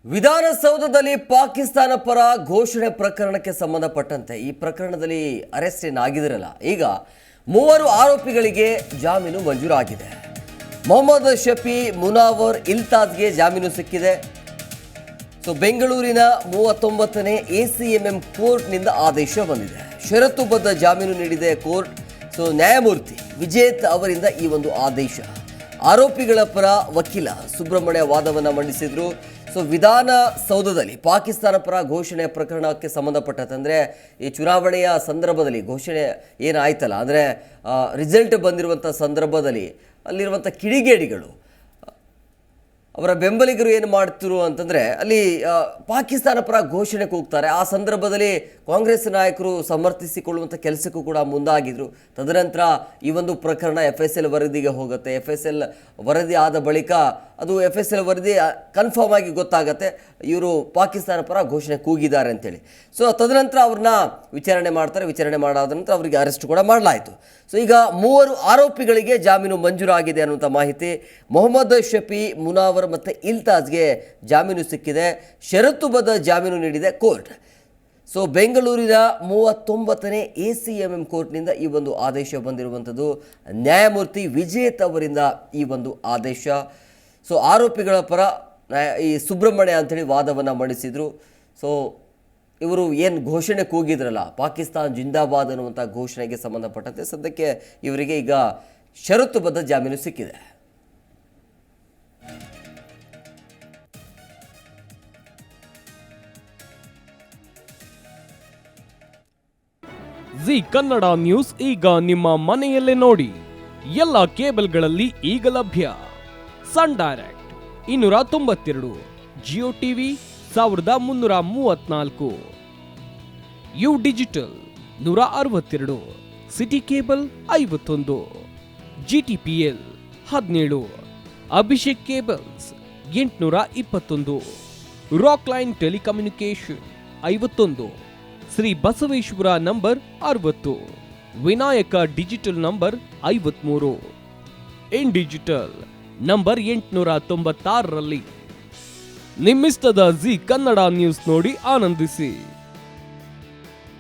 ವಿಧಾನಸೌಧದಲ್ಲಿ ಪಾಕಿಸ್ತಾನ ಪರ ಘೋಷಣೆ ಪ್ರಕರಣಕ್ಕೆ ಸಂಬಂಧಪಟ್ಟಂತೆ ಈ ಪ್ರಕರಣದಲ್ಲಿ ಅರೆಸ್ಟ್ ಏನಾಗಿದ್ರಲ್ಲ, ಈಗ ಮೂವರು ಆರೋಪಿಗಳಿಗೆ ಜಾಮೀನು ಮಂಜೂರಾಗಿದೆ. ಮೊಹಮ್ಮದ್ ಶಫಿ, ಮುನಾವರ್, ಇಲ್ತಾಜ್ಗೆ ಜಾಮೀನು ಸಿಕ್ಕಿದೆ. ಬೆಂಗಳೂರಿನ 39ನೇ ACMM ಕೋರ್ಟ್ನಿಂದ ಆದೇಶ ಬಂದಿದೆ. ಷರತ್ತುಬದ್ಧ ಜಾಮೀನು ನೀಡಿದೆ ಕೋರ್ಟ್. ನ್ಯಾಯಮೂರ್ತಿ ವಿಜೇತ್ ಅವರಿಂದ ಈ ಒಂದು ಆದೇಶ. ಆರೋಪಿಗಳ ಪರ ವಕೀಲ ಸುಬ್ರಹ್ಮಣ್ಯ ವಾದವನ್ನು ಮಂಡಿಸಿದ್ರು. ವಿಧಾನಸೌಧದಲ್ಲಿ ಪಾಕಿಸ್ತಾನ ಪರ ಘೋಷಣೆ ಪ್ರಕರಣಕ್ಕೆ ಸಂಬಂಧಪಟ್ಟಂತೆ ಈ ಚುನಾವಣೆಯ ಸಂದರ್ಭದಲ್ಲಿ ಘೋಷಣೆ ಏನಾಯ್ತಲ್ಲ, ಅಂದರೆ ರಿಸಲ್ಟ್ ಬಂದಿರುವಂಥ ಸಂದರ್ಭದಲ್ಲಿ ಅಲ್ಲಿರುವಂಥ ಕಿಡಿಗೇಡಿಗಳು, ಅವರ ಬೆಂಬಲಿಗರು ಏನು ಮಾಡ್ತಿರು ಅಂತಂದರೆ ಅಲ್ಲಿ ಪಾಕಿಸ್ತಾನ ಪರ ಘೋಷಣೆ ಕೂಗ್ತಾರೆ. ಆ ಸಂದರ್ಭದಲ್ಲಿ ಕಾಂಗ್ರೆಸ್ ನಾಯಕರು ಸಮರ್ಥಿಸಿಕೊಳ್ಳುವಂಥ ಕೆಲಸಕ್ಕೂ ಕೂಡ ಮುಂದಾಗಿದ್ದರು. ತದನಂತರ ಈ ಒಂದು ಪ್ರಕರಣ FSL ವರದಿಗೆ ಹೋಗುತ್ತೆ. FSL ವರದಿ ಆದ ಬಳಿಕ ಅದು FSL ವರದಿ ಕನ್ಫರ್ಮ್ ಆಗಿ ಗೊತ್ತಾಗತ್ತೆ ಇವರು ಪಾಕಿಸ್ತಾನ ಪರ ಘೋಷಣೆ ಕೂಗಿದ್ದಾರೆ ಅಂತೇಳಿ. ತದನಂತರ ಅವ್ರನ್ನ ವಿಚಾರಣೆ ಮಾಡ್ತಾರೆ. ವಿಚಾರಣೆ ಮಾಡಾದ ನಂತರ ಅವರಿಗೆ ಅರೆಸ್ಟ್ ಕೂಡ ಮಾಡಲಾಯಿತು. ಈಗ ಮೂವರು ಆರೋಪಿಗಳಿಗೆ ಜಾಮೀನು ಮಂಜೂರಾಗಿದೆ ಅನ್ನುವಂಥ ಮಾಹಿತಿ. ಮೊಹಮ್ಮದ್ ಶಫಿ, ಮುನಾವರ್ ಮತ್ತು ಇಲ್ತಾಜ್ಗೆ ಜಾಮೀನು ಸಿಕ್ಕಿದೆ. ಷರತ್ತುಬದ್ಧ ಜಾಮೀನು ನೀಡಿದೆ ಕೋರ್ಟ್. ಬೆಂಗಳೂರಿನ 39ನೇ ACMM ಕೋರ್ಟ್ನಿಂದ ಈ ಒಂದು ಆದೇಶ ಬಂದಿರುವಂಥದ್ದು. ನ್ಯಾಯಮೂರ್ತಿ ವಿಜೇತ್ ಅವರಿಂದ ಈ ಒಂದು ಆದೇಶ. ಆರೋಪಿಗಳ ಪರ ಈ ಸುಬ್ರಹ್ಮಣ್ಯ ಅಂಥೇಳಿ ವಾದವನ್ನು ಮಂಡಿಸಿದರು. ಇವರು ಏನು ಘೋಷಣೆ ಕೂಗಿದ್ರಲ್ಲ, ಪಾಕಿಸ್ತಾನ್ ಜಿಂದಾಬಾದ್ ಅನ್ನುವಂಥ ಘೋಷಣೆಗೆ ಸಂಬಂಧಪಟ್ಟಂತೆ ಸದ್ಯಕ್ಕೆ ಇವರಿಗೆ ಈಗ ಷರತ್ತುಬದ್ಧ ಜಾಮೀನು ಸಿಕ್ಕಿದೆ. ಜಿ ಕನ್ನಡ ನ್ಯೂಸ್ ಈಗ ನಿಮ್ಮ ಮನೆಯಲ್ಲೇ ನೋಡಿ. ಎಲ್ಲ ಕೇಬಲ್ಗಳಲ್ಲಿ ಈಗ ಲಭ್ಯ. Sun Direct 292, Jio TV 1334, U Digital 162, City Cable 51, GTPL 17, Abhishek cables 821, Rock Line telecommunication 51, Shri Basaveshwara number 60, Vinayaka digital number 53, In digital number 896ರಲ್ಲಿ. ನಿಮ್ಮಿಸ್ತದ ಜಿ ಕನ್ನಡ ನ್ಯೂಸ್ ನೋಡಿ ಆನಂದಿಸಿ.